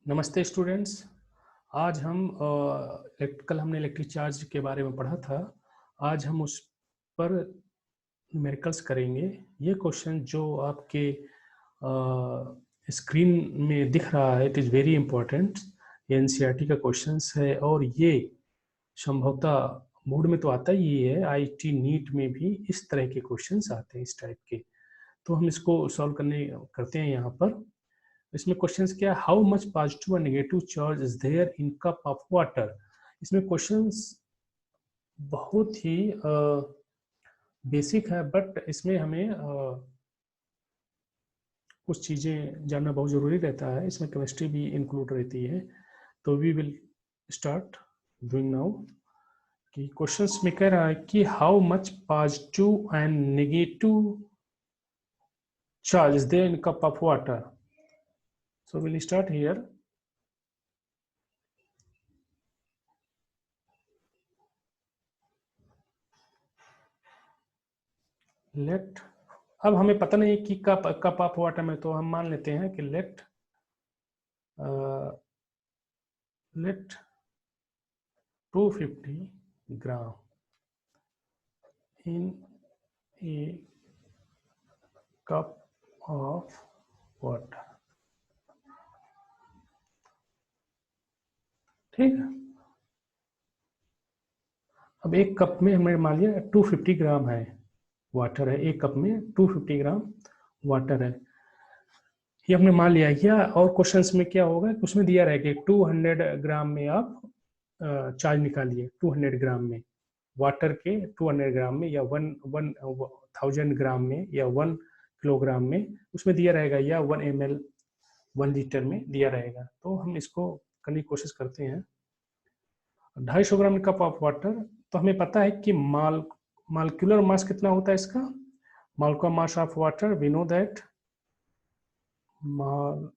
नमस्ते स्टूडेंट्स। आज हम कल हमने इलेक्ट्रिक चार्ज के बारे में पढ़ा था। आज हम उस पर न्यूमेरिकल्स करेंगे। ये क्वेश्चन जो आपके स्क्रीन में दिख रहा है, इट इज़ वेरी इंपॉर्टेंट। ये एनसीईआरटी का क्वेश्चंस है और ये संभवतः बोर्ड में तो आता ही है, आईआईटी नीट में भी इस तरह के क्वेश्चंस आते हैं, इस टाइप के। तो हम इसको सॉल्व करते हैं यहाँ पर। इसमें क्वेश्चंस क्या है, हाउ मच पॉजिटिव और negative charge is there in cup of water. इसमें क्वेश्चंस बहुत ही बेसिक है, बट इसमें हमें कुछ चीज़ें जानना बहुत ज़रूरी रहता है। इसमें केमिस्ट्री भी इंक्लूड रहती है। तो we will start doing now. कि क्वेश्चंस में कह रहा है कि how much positive and negative charge is there in cup of water. So we'll start here. Let, अब हमें पता नहीं कि कप ऑफ वाटर में, तो हम मान लेते हैं कि let 250 gram in a cup of water. ठीक है, अब एक कप में हमने मान लिया 250 ग्राम है वाटर है, एक कप में 250 ग्राम वाटर है, ये हमने मान लिया। क्या और क्वेश्चंस में क्या होगा, उसमें दिया रहेगा 200 ग्राम में आप चार्ज निकालिए। 200 ग्राम में वाटर के 200 ग्राम में, या 1000 ग्राम में, या 1 किलोग्राम में, उसमें दिया रहेगा, या 1 ml 1 लीटर में दिया रहेगा। तो हम इसको करने की कोशिश करते हैं। 250 ग्राम कप ऑफ वाटर, तो हमें पता है कि मालिक्यूलर मास कितना होता है इसका। Molecular mass of water, we know that molecular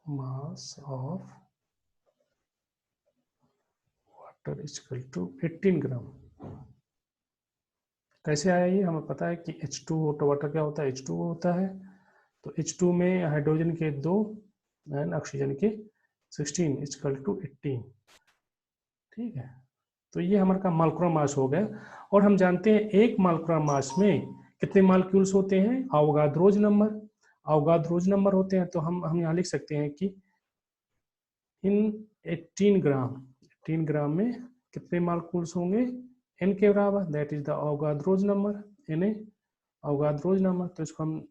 mass of water is equal to 18 gram. कैसे आया ये, हमें पता है कि H2O, तो वाटर क्या होता है, H2O होता है। तो H2 में हाइड्रोजन के 2 एंड ऑक्सीजन के 16 इज इक्वल टू 18। ठीक है, तो ये हमारा मालिक्यूलर मास हो गया। और हम जानते हैं एक मालिक्यूलर मास में कितने मालिक्यूल्स होते हैं, अवोगाद्रोज नंबर होते हैं। तो हम यहाँ लिख सकते हैं कि इन 18 ग्राम में कितने मालिक्यूल्स होंगे, n के बराबर, that is the Avogadro's number, Na Avogadro's number. तो इसको हम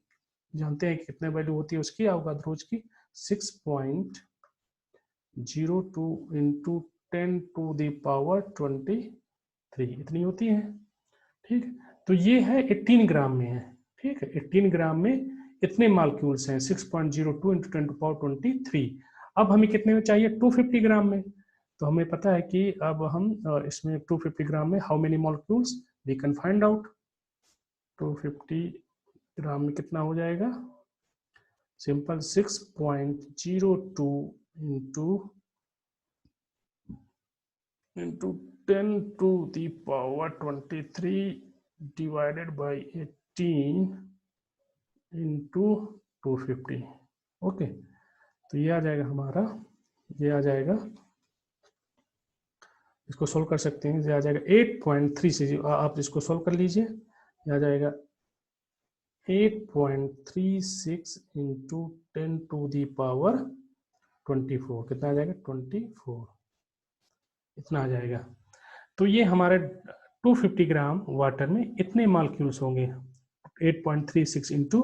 जानते हैं कि कितने वैल्यू होती है उसकी, अवोगाद्रोज की 6.02 इंटू 10⁻23 इतनी होती है। ठीक, तो ये है 18 ग्राम में है। ठीक है, 18 ग्राम में इतने मालिक्यूल्स हैं, 6.02 इंटू 10⁻23। अब हमें कितने में चाहिए, 250 ग्राम में। तो हमें पता है कि अब हम इसमें 250 ग्राम में how many molecules we can find out. 250 gram में कितना हो जाएगा, simple 6.02 into 10⁻23 divided by 18 into 250। Okay, तो ये आ जाएगा हमारा, ये आ जाएगा, इसको सोल्व कर सकते हैं। ये आ जाएगा 8.3 से, आप इसको सोल्व कर लीजिए। ये आ जाएगा 8.36 इंटू 10⁻24। कितना आ जाएगा, 24, इतना आ जाएगा। तो ये हमारे 250 ग्राम वाटर में इतने मॉलिक्यूल्स होंगे, 8.36 इंटू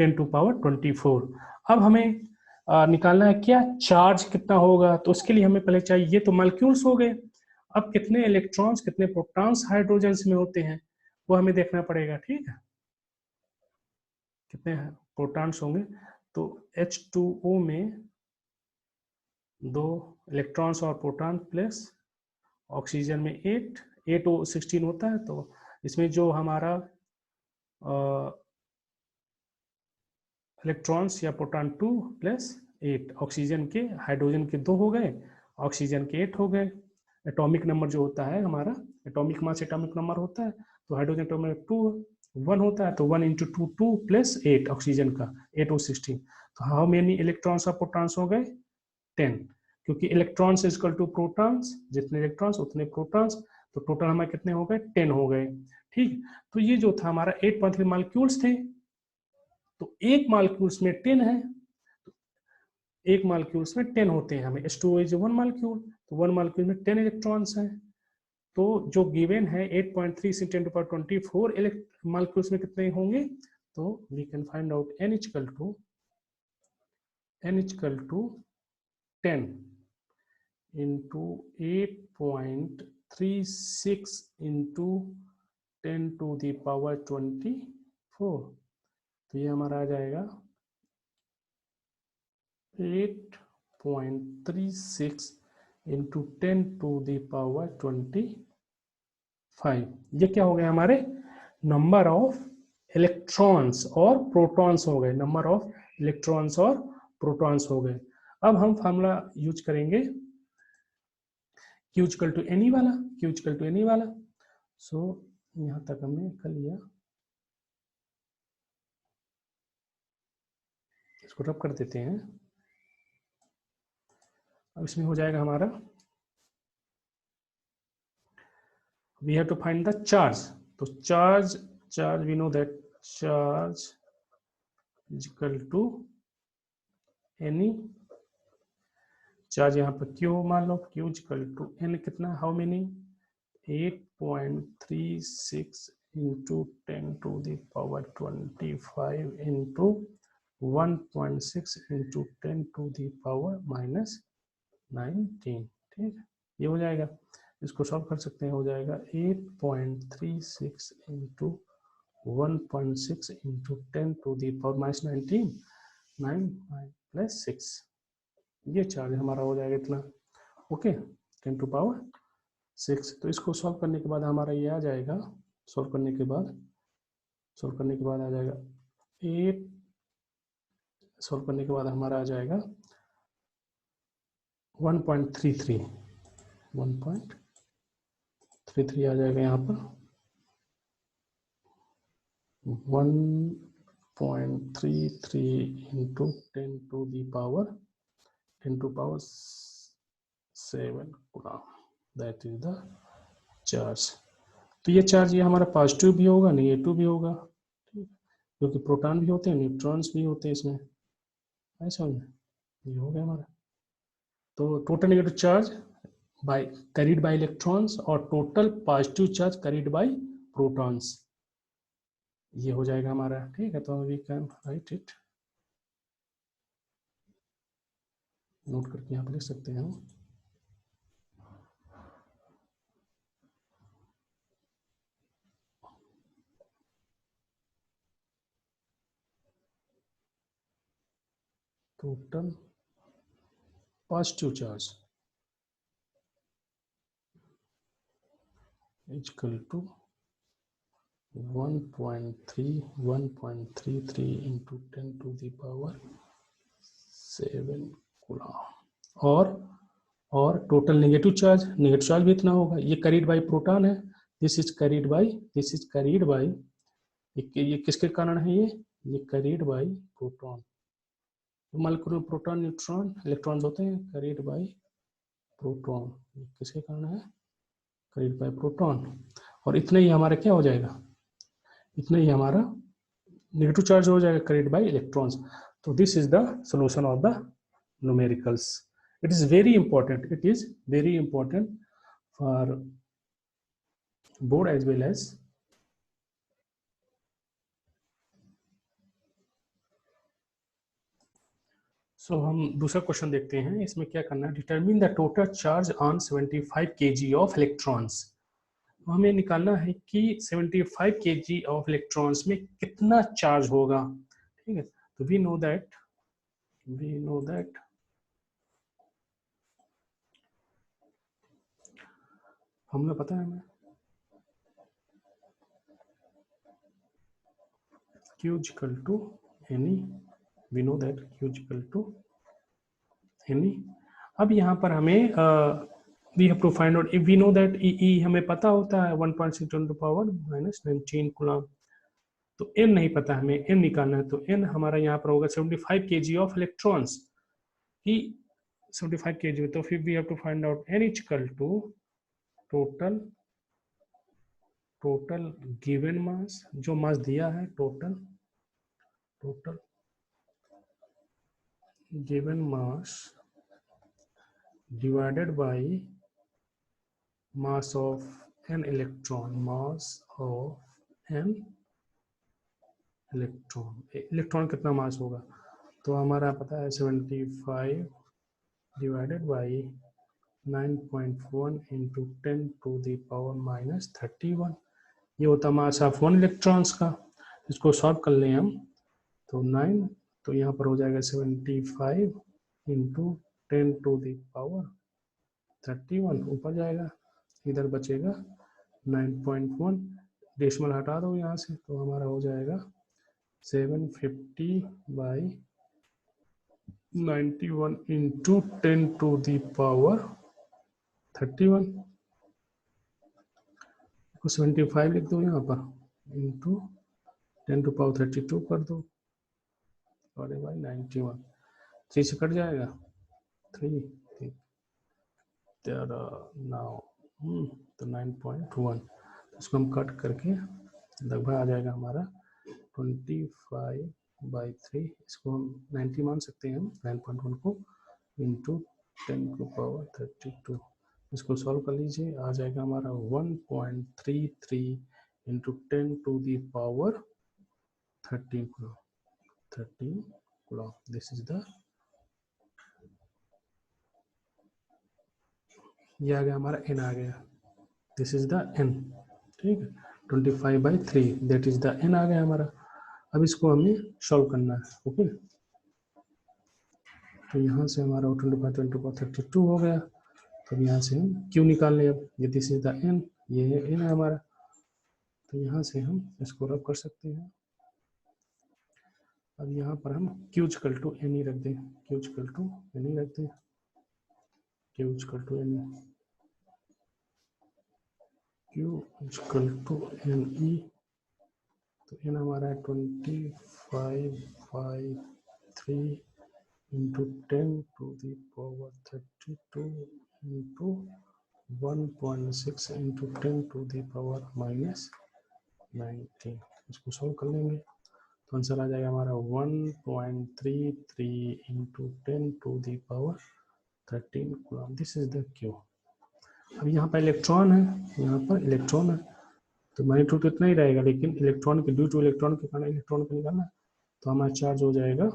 10⁻24। अब हमें निकालना है क्या, चार्ज कितना होगा। तो उसके लिए हमें पहले चाहिए, ये तो मॉलिक्यूल्स हो गए। अब कितने इलेक्ट्रॉन्स, कितने प्रोटॉन्स हाइड्रोजन्स में होते हैं, वो हमें देखना पड़ेगा। ठीक है, कितने प्रोटॉन्स होंगे। तो H2O में 2 इलेक्ट्रॉन्स और प्रोटॉन प्लस ऑक्सीजन में 8 और 16 होता है। तो इसमें जो हमारा इलेक्ट्रॉन्स या प्रोटॉन 2 प्लस 8, ऑक्सीजन के, हाइड्रोजन के 2 हो गए, ऑक्सीजन के 8 हो गए। एटॉमिक नंबर जो होता है हमारा, एटॉमिक मास एटॉमिक नंबर होता है, तो हाइड्रोजन एटॉमिक 2 1 होता है, तो 1 इंटू 2 2 प्लस 8 ऑक्सीजन का 8 और 16, तो हाउ मेनी इलेक्ट्रॉन्स और प्रोटॉन्स हो गए 10, क्योंकि electrons is equal to protons, जितने इलेक्ट्रॉन्स उतने प्रोटॉन्स, तो टोटल हमारे कितने हो गए 10 हो गए। ठीक, तो ये जो था हमारा 8.3 मॉलिक्यूल्स थे, तो एक मॉलिक्यूल्स में 10 है, तो एक मॉलिक्यूल्स में 10 होते हैं, हमें H2O इज 1 मॉलिक्यूल, तो 1 मॉलिक्यूल में 10 इलेक्ट्रॉन्स हैं, तो जो गिवन है 8.3 × 10⁻24 मॉलिक्यूल्स में कितने होंगे, तो we can find out n equal to 10 into 8.36 into 10⁻24, तो ये हमारा आ जाएगा 8.36 इंटू 10⁻25। ये क्या हो गया हमारे नंबर ऑफ इलेक्ट्रॉन्स और प्रोटॉन्स हो गए, नंबर ऑफ इलेक्ट्रॉन्स और प्रोटॉन्स हो गए। अब हम फार्मूला यूज करेंगे Q इक्वल टू एनी वाला, Q इक्वल टू एनी वाला। सो यहाँ तक हमने कर लिया, इसको रब कर देते हैं। अब इसमें हो जाएगा हमारा, we have to find the charge, तो charge we know that charge is equal to any, charge यहाँ पर Q मान लो, Q इक्वल टू n कितना, how many 8.36 into 10⁻25 into 1.6 into 10⁻⁻19। ठीक, ये हो जाएगा, इसको सॉल्व कर सकते हैं, हो जाएगा 8.36 इंटू 1.6 इंटू 10⁻⁻19 9 प्लस 6, ये चार्ज हमारा हो जाएगा इतना। ओके, 10⁻6, तो इसको सॉल्व करने के बाद हमारा ये आ जाएगा, सॉल्व करने के बाद आ जाएगा 8, सॉल्व करने के बाद हमारा आ जाएगा 1.33 आ जाएगा यहाँ पर 1.33 into 10⁻7 Guna, that is the charge. तो ये चार्ज ये हमारा पॉजिटिव भी होगा, नेगेटिव भी होगा, ठीक, क्योंकि प्रोटॉन भी होते हैं, न्यूट्रॉन्स भी होते हैं इसमें, ऐसा ये हो गया हमारा। तो total negative charge by carried by electrons और total positive charge carried by protons, ये हो जाएगा हमारा। ठीक है, तो we can write it, note करके यहाँ पर लिख सकते हैं हम। Total positive charge equal to 1.33 into 10⁻7 coulomb, और टोटल नेगेटिव चार्ज भी इतना होगा, ये कैरिड बाय प्रोटॉन है, दिस इज कैरिड बाय, ये किसके कारण है, ये कैरिड बाय प्रोटॉन, मॉलिक्यूल में प्रोटॉन न्यूट्रॉन इलेक्ट्रॉन्स होते हैं, कैरिड बाय प्रोटॉन, किसके कारण है, कैरिड बाय प्रोटॉन, और इतना ही हमारा क्या हो जाएगा, इतना ही हमारा नेगेटिव चार्ज हो जाएगा कैरिड बाय इलेक्ट्रॉन्स। तो this is the solution of the numericals. It is very important for board as well as हम दूसरा क्वेश्चन देखते हैं, इसमें क्या करना है, determine the total charge on 75 kg of electrons. हमें निकालना है कि 75 kg ऑफ इलेक्ट्रॉन्स में कितना चार्ज होगा। ठीक है, तो वी नो दैट हमें पता है, हमें Q equal to ne, we know that Q equal to ne. अब यहाँ पर हमें we have to find out, if we know that E हमें पता होता है 1.6 × 10⁻⁻19 कूलम, तो n नहीं पता, हमें n निकालना है, तो n हमारा यहाँ पर होगा 75 kg ऑफ इलेक्ट्रॉन्स की 75 kg, तो फिर we have to find out n equal to total given mass, जो मास दिया है, total given mass divided by mass of an electron, electron कितना मास होगा, तो हमारा पता है 75 divided by 9.1 into 10 to the power minus 31, ये होता मास ऑफ 1 इलेक्ट्रॉन्स का। इसको सॉल्व कर लें हम, तो 9, तो यहाँ पर हो जाएगा 75 इंटू 10 टू द पावर 31, ऊपर जाएगा, इधर बचेगा 9.1, डेसिमल हटा दो यहाँ से, तो हमारा हो जाएगा 750 by 91 into 10 to the power 31, 75 लिख दो यहाँ पर, इंटू 10 टू पावर 32 कर दो, और बाई 91, 3 से कट जाएगा 3, नाउ तो 9.1, इसको हम कट करके लगभग आ जाएगा हमारा 25/3, इसको हम 90 मान सकते हैं हम 9.1 को, इंटू 10 टू पावर 32, इसको सॉल्व कर लीजिए, आ जाएगा हमारा 1.33 into 10 to the power 13 coulomb. This is the, ये आ गया हमारा n आ गया, दिस इज द n, ठीक है, 25/3 दैट इज द n आ गया हमारा। अब इसको हमें सॉल्व करना है, ओके, तो यहाँ से हमारा 25/32 हो गया, तो यहाँ से हम q निकाल लें, अब ये दिस इज द n, ये है n है हमारा, तो यहाँ से हम इसको रब कर सकते हैं। अब यहाँ पर हम q इक्वल टू n ही रख दें, q इक्वल टू n ही रख दें, q equal to n, q equal to n e, तो n हमारा है 25/3 into 10 to the power 32 into 1.6 into 10 to the power minus 19, इसको सॉल्व कर लेंगे, तो आंसर आ जाएगा हमारा 1.33 into 10 to the power 13 coulomb. This is the Q. अब यहाँ पर इलेक्ट्रॉन है, यहाँ पर इलेक्ट्रॉन है, तो मैग्नीट्यूड तो इतना ही रहेगा, लेकिन इलेक्ट्रॉन के ड्यू टू इलेक्ट्रॉन के कारण इलेक्ट्रॉन को निकालना, तो हमारा चार्ज हो जाएगा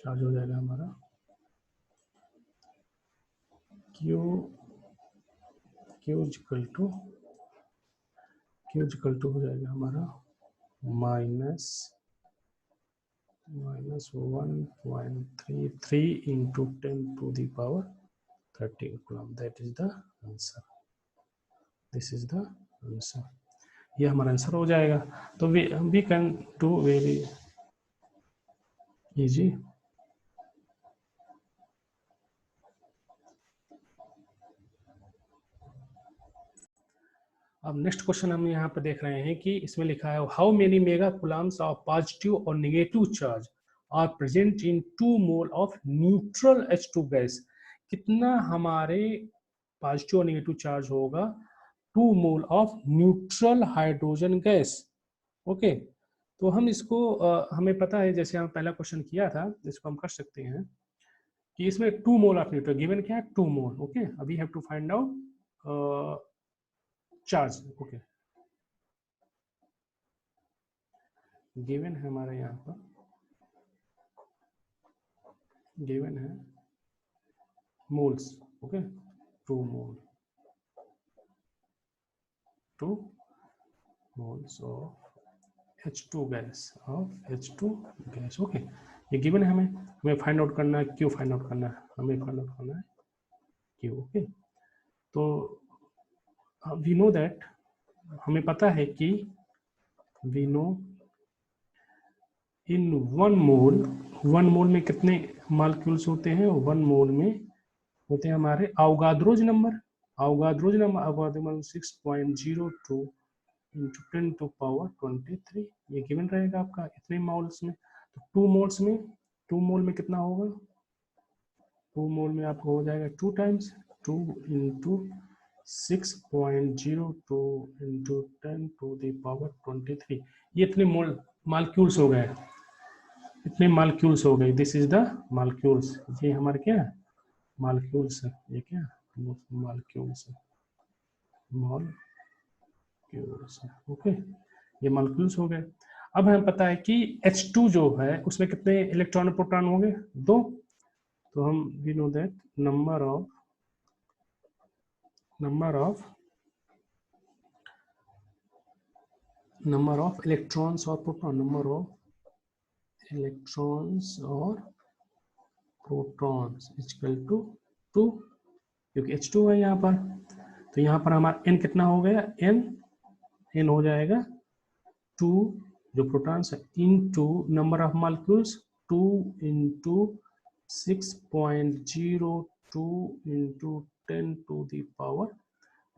हमारा Q इक्वल टू हो जाएगा हमारा minus 1.33 into 10 to the power 13 coulomb, that is the answer, this is the answer, ये हमारा आंसर हो जाएगा। तो we can do very easy. अब नेक्स्ट क्वेश्चन हम यहाँ पर देख रहे हैं कि इसमें लिखा है how many mega coulombs of positive और negative charge are present in 2 mole of neutral H2 gas, कितना हमारे पॉजिटिव और नेगेटिव चार्ज होगा 2 mole of neutral hydrogen gas, okay. तो हम इसको हमें पता है, जैसे हम पहला क्वेश्चन किया था, इसको हम कर सकते हैं कि इसमें 2 मोल ऑफ न्यूट्रल गिवन क्या है, 2 मोल, ओके। अभी have to find out charge, okay, given है हमारे यहाँ पर, गिवन है moles, okay, 2 moles of H2 gas, okay, ये गिवन है, हमें फाइंड आउट करना है, क्यों फाइंड आउट करना है, हमें फाइंड आउट करना है क्यों, ओके। तो वी नो दैट, हमें पता है कि वी नो इन 1 मोल में कितने मॉलिक्यूल्स होते हैं, 1 मोल में होते हैं हमारे Avogadro number 6.02 into 10 to power 23, ये गिवन रहेगा आपका इतने मोल्स में। तो 2 मोल्स में, 2 मोल में कितना होगा, 2 मोल में आपको हो जाएगा 2 times 2 into 6.02 into 10 to the power 23, ये इतने मोल मालिक्यूल्स हो गए, इतने मालिक्यूल्स हो गए। दिस इज द मालिक्यूल्स, ये हमारे क्या मालिक्यूल्स है, ये क्या मालिक्यूल्स है, मालिक्यूल्स है। ओके, ये मालिक्यूल्स हो गए। अब हमें पता है कि H2 जो है उसमें कितने इलेक्ट्रॉन और प्रोटॉन होंगे, 2। तो हम we know that number of electrons और प्रोटॉन, नंबर ऑफ इलेक्ट्रॉन्स और प्रोटॉन्स इक्वल टू 2, क्योंकि H2 है यहाँ पर। तो यहाँ पर हमारा n कितना हो गया, n हो जाएगा 2 जो प्रोटॉन्स है into number of molecules 2 into 6.02 into 10 to the power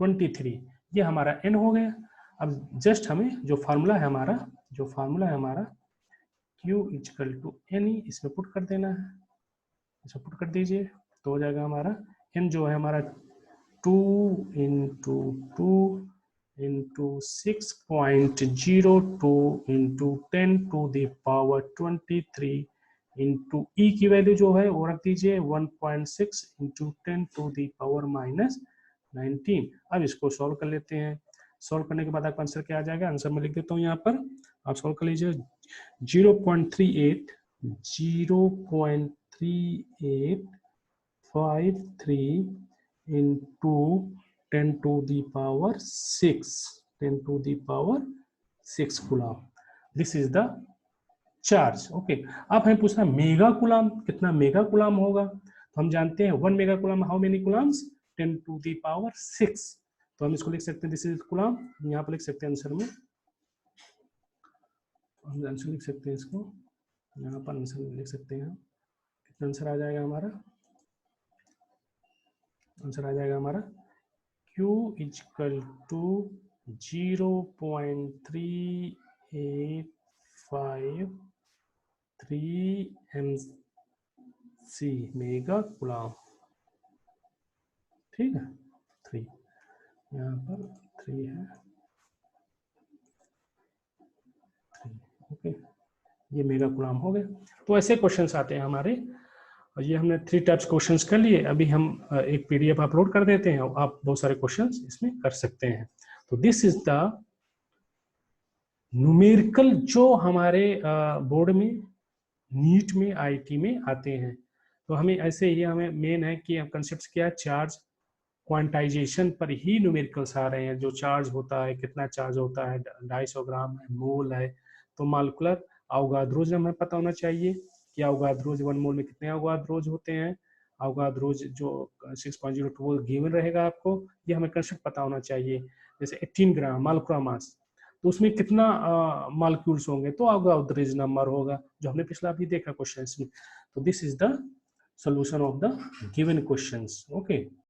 23, ये हमारा n हो गया। अब जस्ट हमें जो फार्मूला है हमारा Q इक्वल टू NE इसमें पुट कर देना है, इसमें पुट कर दीजिए तो हो जाएगा हमारा n जो है हमारा 2 into 2 into 6.02 into 10 to the power 23 into E की वैल्यू जो है वो रख दीजिए 1.6 इंटू 10 टू द पावर -19। अब इसको सॉल्व कर लेते हैं। सॉल्व करने के बाद आपका आंसर क्या आ जाएगा, आंसर मैं लिख देता हूँ यहाँ पर, आप सॉल्व कर लीजिए। 0.3853 into 10 to the power 6 coulomb, this is the charge. Okay, अब हमें पूछना मेगा कूलम, कितना मेगा कूलम होगा। तो हम जानते हैं 1 mega coulomb how many coulombs, 10 to the power 6। तो हम इसको लिख सकते हैं दिस इज कूलम, यहाँ पर लिख सकते हैं आंसर में, हम आंसर लिख सकते हैं इसको, यहाँ पर आंसर लिख सकते हैं। कितना आंसर आ जाएगा हमारा, आंसर आ जाएगा हमारा Q equal to 0.3853 MC mega coulomb, ठीक है, 3 यहाँ पर 3 है, 3 ओके, ये मेगा कूलम हो गए। तो ऐसे क्वेश्चंस आते हैं हमारे, और ये हमने 3 टाइप्स क्वेश्चंस कर लिए। अभी हम एक PDF अपलोड कर देते हैं और आप बहुत सारे क्वेश्चंस इसमें कर सकते हैं। तो दिस इज द न्यूमेरिकल जो हमारे बोर्ड में, नीट में, IIT में आते हैं। तो हमें ऐसे ही हमें मेन है कि कंसेप्ट क्या है, चार्ज क्वांटाइजेशन पर ही न्यूमेरिकल्स आ रहे हैं। जो चार्ज होता है, कितना चार्ज होता है, 250 ग्राम है, मोल है। तो मालिकुलर अवगाद्रोज हमें पता होना चाहिए कि अवगाद्रोज 1 मोल में कितने अवगाद्रोज होते हैं। अवगाद्रोज जो 6.02 गिवन रहेगा आपको, ये हमें कंसेप्ट पता होना चाहिए। जैसे 18 ग्राम मालिकुलर मास, तो उसमें कितना मॉलिक्यूल्स होंगे, तो अवगाद्रोज नंबर होगा, जो हमने पिछला भी देखा क्वेश्चन में। तो this is the solution of the given questions. Okay.